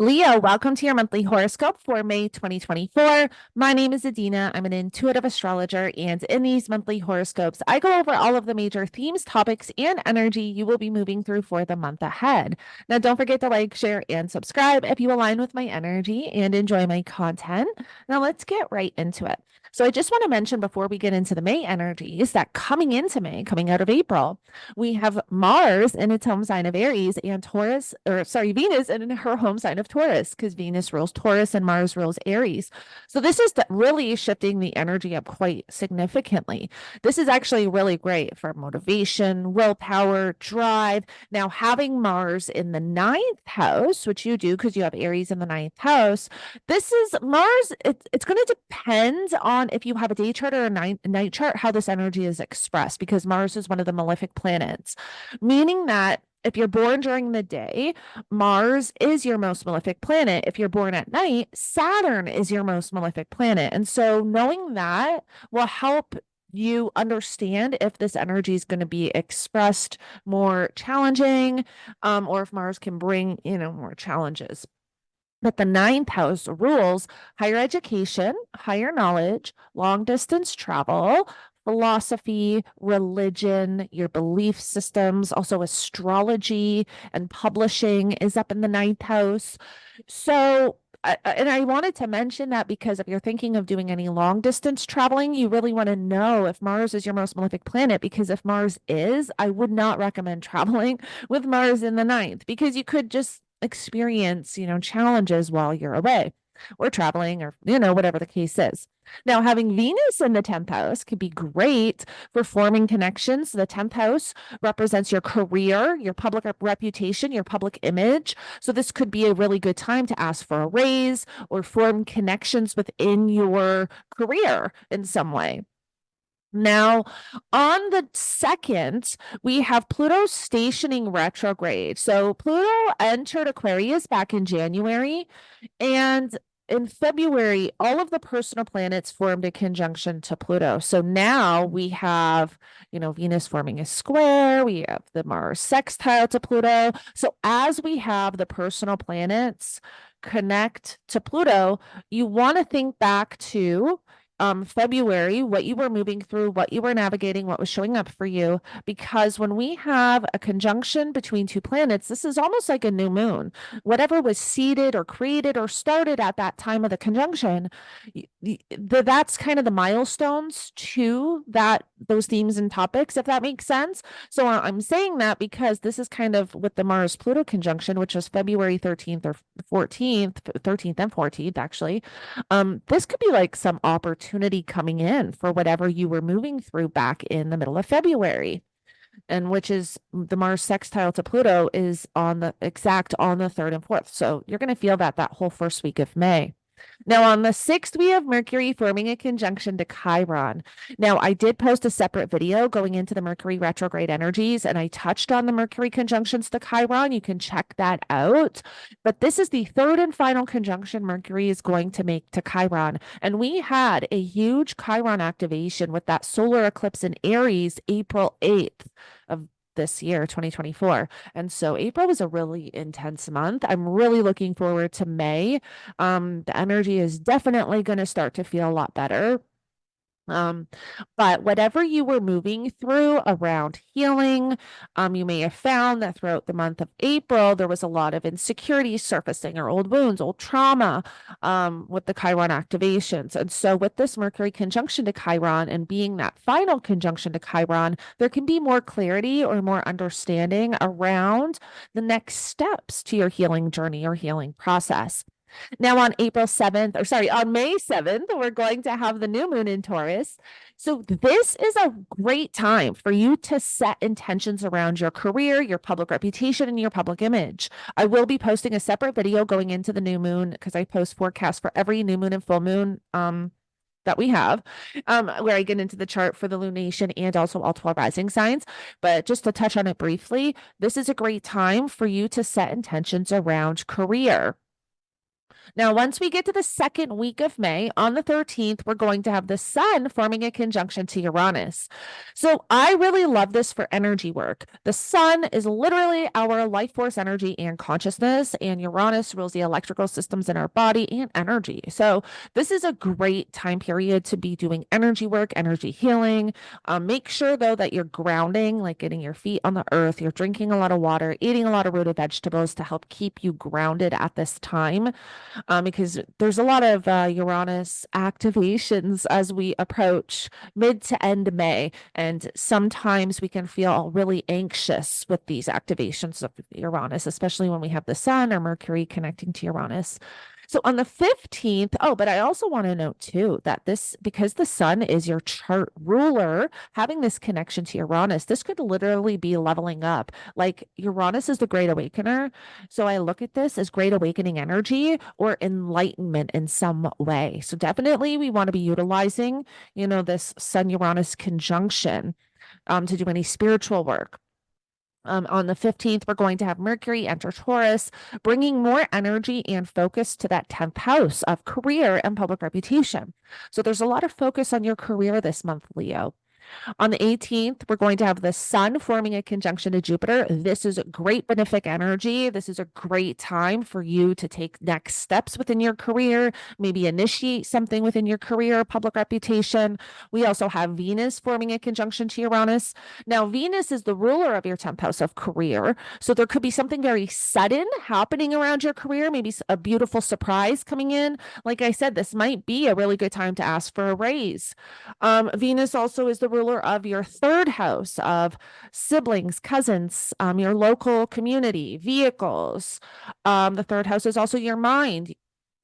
Leo, welcome to your monthly horoscope for May 2024. My name is Adina. I'm an intuitive astrologer, and in these monthly horoscopes, I go over all of the major themes, topics, and energy you will be moving through for the month ahead. Now, don't forget to like, share, and subscribe if you align with my energy and enjoy my content. Now, let's get right into it. So, I just want to mention before we get into the May energies that coming into May, coming out of April, we have Mars in its home sign of Aries and Venus in her home sign of Taurus, because Venus rules Taurus and Mars rules Aries. So this is really shifting the energy up quite significantly. This is actually really great for motivation, willpower, drive. Now, having Mars in the ninth house, which you do because you have Aries in the ninth house, this is Mars. It's going to depend on if you have a day chart or a night chart, how this energy is expressed, because Mars is one of the malefic planets, meaning that if you're born during the day, Mars is your most malefic planet. If you're born at night, Saturn is your most malefic planet. And so knowing that will help you understand if this energy is going to be expressed more challenging, or if Mars can bring, more challenges. But the ninth house rules higher education, higher knowledge, long distance travel, philosophy, religion, your belief systems, also astrology and publishing is up in the ninth house. So, and I wanted to mention that because if you're thinking of doing any long distance traveling, you really want to know if Mars is your most malefic planet, because if Mars is, I would not recommend traveling with Mars in the ninth, because you could just experience, challenges while you're away or traveling or, whatever the case is. Now, having Venus in the 10th house can be great for forming connections. The 10th house represents your career, your public reputation, your public image. So, this could be a really good time to ask for a raise or form connections within your career in some way. Now, on the 2nd, we have Pluto stationing retrograde. So Pluto entered Aquarius back in January, and in February, all of the personal planets formed a conjunction to Pluto. So now we have, Venus forming a square, we have the Mars sextile to Pluto. So as we have the personal planets connect to Pluto, you want to think back to February, what you were moving through, what you were navigating, what was showing up for you. Because when we have a conjunction between two planets, this is almost like a new moon. Whatever was seeded or created or started at that time of the conjunction, that's kind of the milestones to those themes and topics, if that makes sense. So I'm saying that because this is kind of with the Mars Pluto conjunction, which was February 13th or 14th, 13th and 14th, actually. This could be like some opportunity coming in for whatever you were moving through back in the middle of February, and which is the Mars sextile to Pluto is on the 3rd and 4th. So you're going to feel that whole first week of May. Now, on the 6th, we have Mercury forming a conjunction to Chiron. Now, I did post a separate video going into the Mercury retrograde energies, and I touched on the Mercury conjunctions to Chiron. You can check that out. But this is the third and final conjunction Mercury is going to make to Chiron. And we had a huge Chiron activation with that solar eclipse in Aries, April 8th of this year, 2024. And so April was a really intense month. I'm really looking forward to May. The energy is definitely going to start to feel a lot better. But whatever you were moving through around healing, you may have found that throughout the month of April, there was a lot of insecurity surfacing or old wounds, old trauma, with the Chiron activations. And so with this Mercury conjunction to Chiron and being that final conjunction to Chiron, there can be more clarity or more understanding around the next steps to your healing journey or healing process. Now, on May 7th, we're going to have the new moon in Taurus. So, this is a great time for you to set intentions around your career, your public reputation, and your public image. I will be posting a separate video going into the new moon because I post forecasts for every new moon and full moon. That we have, where I get into the chart for the lunation and also all 12 rising signs. But just to touch on it briefly, this is a great time for you to set intentions around career. Now, once we get to the second week of May, on the 13th, we're going to have the sun forming a conjunction to Uranus. So I really love this for energy work. The sun is literally our life force energy and consciousness, and Uranus rules the electrical systems in our body and energy. So this is a great time period to be doing energy work, energy healing. Make sure, though, that you're grounding, like getting your feet on the earth, you're drinking a lot of water, eating a lot of rooted vegetables to help keep you grounded at this time, because there's a lot of Uranus activations as we approach mid to end May. And sometimes we can feel really anxious with these activations of Uranus, especially when we have the sun or Mercury connecting to Uranus. So on the 15th, oh, but I also want to note too that this, because the sun is your chart ruler, having this connection to Uranus, this could literally be leveling up. Like Uranus is the great awakener. So I look at this as great awakening energy or enlightenment in some way. So definitely we want to be utilizing, this Sun Uranus conjunction to do any spiritual work. On the 15th, we're going to have Mercury enter Taurus, bringing more energy and focus to that 10th house of career and public reputation. So there's a lot of focus on your career this month, Leo. On the 18th, we're going to have the sun forming a conjunction to Jupiter. This is great benefic energy. This is a great time for you to take next steps within your career, maybe initiate something within your career, public reputation. We also have Venus forming a conjunction to Uranus. Now, Venus is the ruler of your 10th house of career. So there could be something very sudden happening around your career, maybe a beautiful surprise coming in. Like I said, this might be a really good time to ask for a raise. Venus also is the ruler of your 3rd house of siblings, cousins, your local community, vehicles. The 3rd house is also your mind,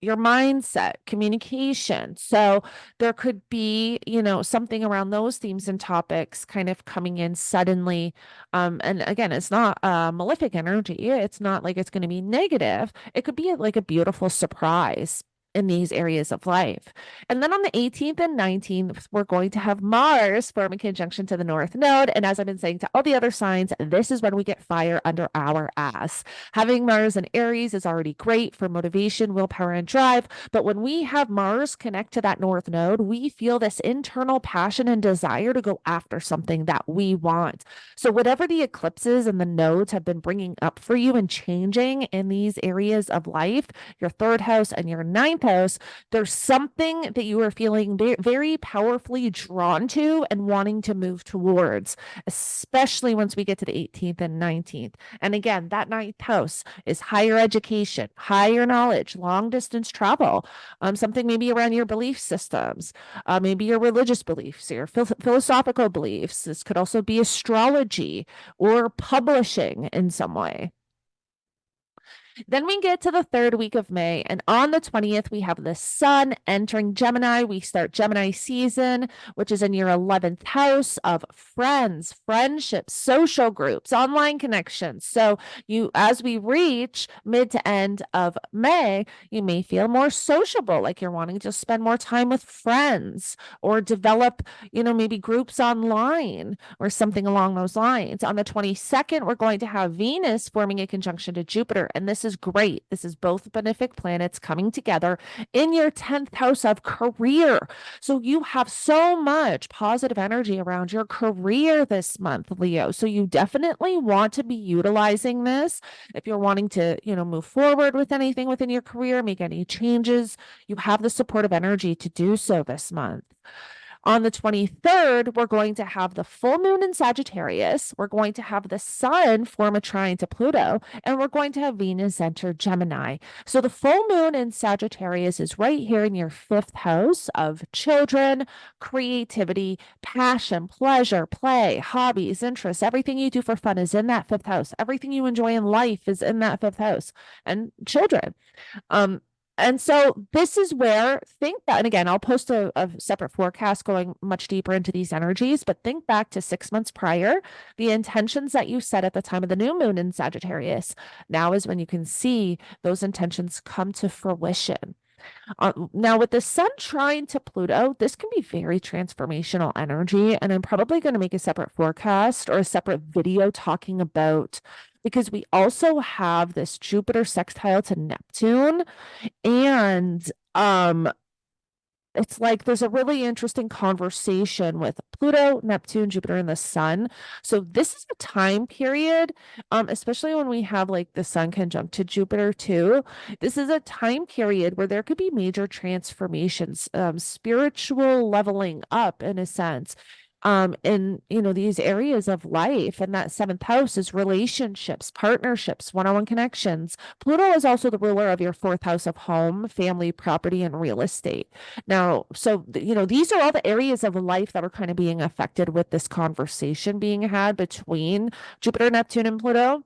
your mindset, communication. So there could be, something around those themes and topics kind of coming in suddenly. And again, it's not malefic energy. It's not like it's going to be negative. It could be like a beautiful surprise in these areas of life. And then on the 18th and 19th, we're going to have Mars form a conjunction to the North Node. And as I've been saying to all the other signs, this is when we get fire under our ass. Having Mars in Aries is already great for motivation, willpower, and drive. But when we have Mars connect to that North Node, we feel this internal passion and desire to go after something that we want. So whatever the eclipses and the nodes have been bringing up for you and changing in these areas of life, your 3rd house and your 9th house, there's something that you are feeling very powerfully drawn to and wanting to move towards, especially once we get to the 18th and 19th. And again, that 9th house is higher education, higher knowledge, long distance travel, something maybe around your belief systems, maybe your religious beliefs, your philosophical beliefs. This could also be astrology or publishing in some way. Then we get to the 3rd week of May, and on the 20th, we have the sun entering Gemini. We start Gemini season, which is in your 11th house of friends, friendships, social groups, online connections. So as we reach mid to end of May, you may feel more sociable, like you're wanting to spend more time with friends or develop, maybe groups online or something along those lines. On the 22nd, we're going to have Venus forming a conjunction to Jupiter, and this is great. This is both benefic planets coming together in your 10th house of career. So you have so much positive energy around your career this month, Leo. So you definitely want to be utilizing this. If you're wanting to, move forward with anything within your career, make any changes, you have the supportive energy to do so this month. On the 23rd, we're going to have the full moon in Sagittarius. We're going to have the sun form a trine to Pluto, and we're going to have Venus enter Gemini. So the full moon in Sagittarius is right here in your 5th house of children, creativity, passion, pleasure, play, hobbies, interests. Everything you do for fun is in that 5th house. Everything you enjoy in life is in that 5th house, and children. And so this is where think that, and again, I'll post a separate forecast going much deeper into these energies, but think back to 6 months prior, the intentions that you set at the time of the new moon in Sagittarius. Now is when you can see those intentions come to fruition. Now, with the sun trine to Pluto, this can be very transformational energy, and I'm probably going to make a separate forecast or a separate video talking about because we also have this Jupiter sextile to Neptune. And it's like there's a really interesting conversation with Pluto, Neptune, Jupiter, and the Sun. So this is a time period, especially when we have like the Sun conjunct to Jupiter too. This is a time period where there could be major transformations, spiritual leveling up in a sense. In these areas of life, and that seventh house is relationships, partnerships, one-on-one connections. Pluto is also the ruler of your fourth house of home, family, property, and real estate. Now, so, these are all the areas of life that are kind of being affected with this conversation being had between Jupiter, Neptune, and Pluto.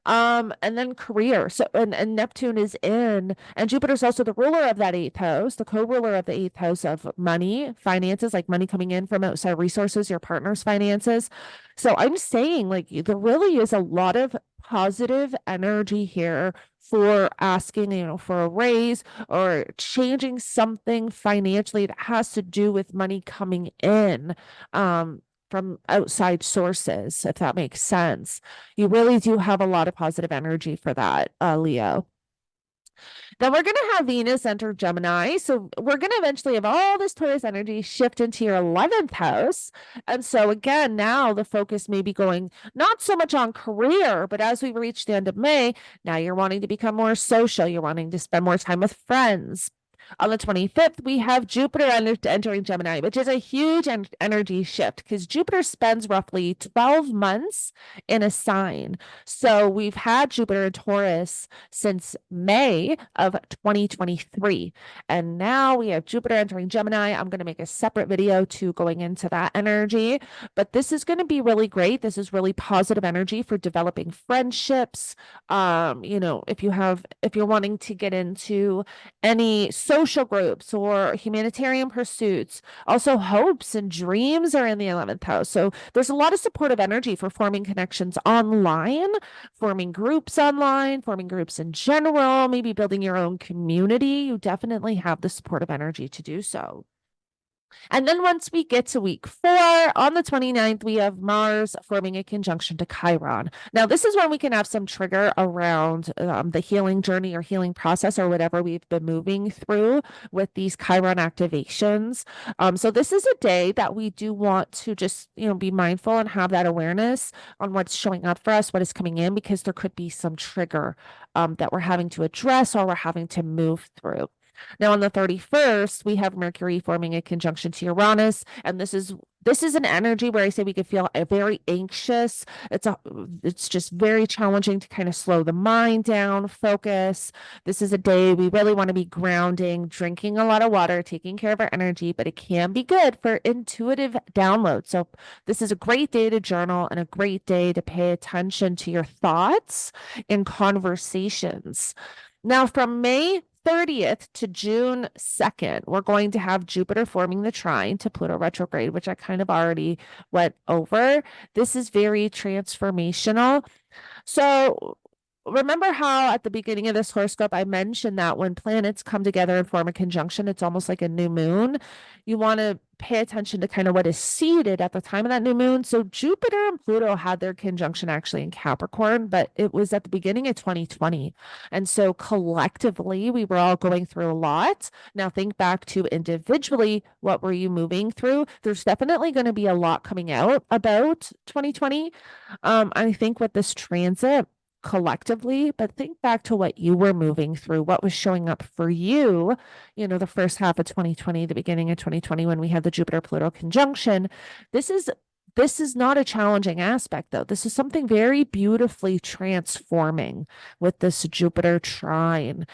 And then career. So, and Neptune is in, and Jupiter's also the ruler of that eighth house, the co-ruler of the eighth house of money, finances, like money coming in from outside resources, your partner's finances. So I'm saying, like, there really is a lot of positive energy here for asking, for a raise or changing something financially that has to do with money coming in. From outside sources, if that makes sense. You really do have a lot of positive energy for that, Leo. Then we're going to have Venus enter Gemini. So we're going to eventually have all this Taurus energy shift into your 11th house. And so again, now the focus may be going not so much on career, but as we reach the end of May, now you're wanting to become more social. You're wanting to spend more time with friends. On the 25th, we have Jupiter entering Gemini, which is a huge energy shift because Jupiter spends roughly 12 months in a sign. So we've had Jupiter in Taurus since May of 2023. And now we have Jupiter entering Gemini. I'm going to make a separate video to going into that energy, but this is going to be really great. This is really positive energy for developing friendships. If you're wanting to get into any social groups or humanitarian pursuits. Also, hopes and dreams are in the 11th house. So there's a lot of supportive energy for forming connections online, forming groups online, forming groups in general, maybe building your own community. You definitely have the supportive energy to do so. And then once we get to week 4, on the 29th, we have Mars forming a conjunction to Chiron. Now, this is when we can have some trigger around the healing journey or healing process or whatever we've been moving through with these Chiron activations. So this is a day that we do want to just, be mindful and have that awareness on what's showing up for us, what is coming in, because there could be some trigger that we're having to address or we're having to move through. Now on the 31st, we have Mercury forming a conjunction to Uranus, and this is an energy where I say we could feel very anxious. It's just very challenging to kind of slow the mind down, focus. This is a day we really want to be grounding, drinking a lot of water, taking care of our energy, but it can be good for intuitive download. So this is a great day to journal and a great day to pay attention to your thoughts in conversations. Now from May 30th to June 2nd, we're going to have Jupiter forming the trine to Pluto retrograde, which I kind of already went over. This is very transformational. So remember how at the beginning of this horoscope, I mentioned that when planets come together and form a conjunction, it's almost like a new moon. You want to pay attention to kind of what is seated at the time of that new moon. So Jupiter and Pluto had their conjunction actually in Capricorn, but it was at the beginning of 2020. And so collectively, we were all going through a lot. Now think back to individually, what were you moving through? There's definitely going to be a lot coming out about 2020. I think with this transit, collectively, but think back to what you were moving through, what was showing up for you, the first half of 2020, the beginning of 2020, when we had the Jupiter Pluto conjunction. This is not a challenging aspect, though. This is something very beautifully transforming with this Jupiter trine.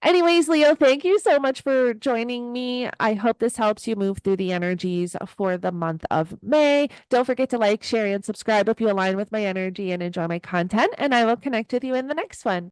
Anyways, Leo, thank you so much for joining me. I hope this helps you move through the energies for the month of May. Don't forget to like, share, and subscribe if you align with my energy and enjoy my content, and I will connect with you in the next one.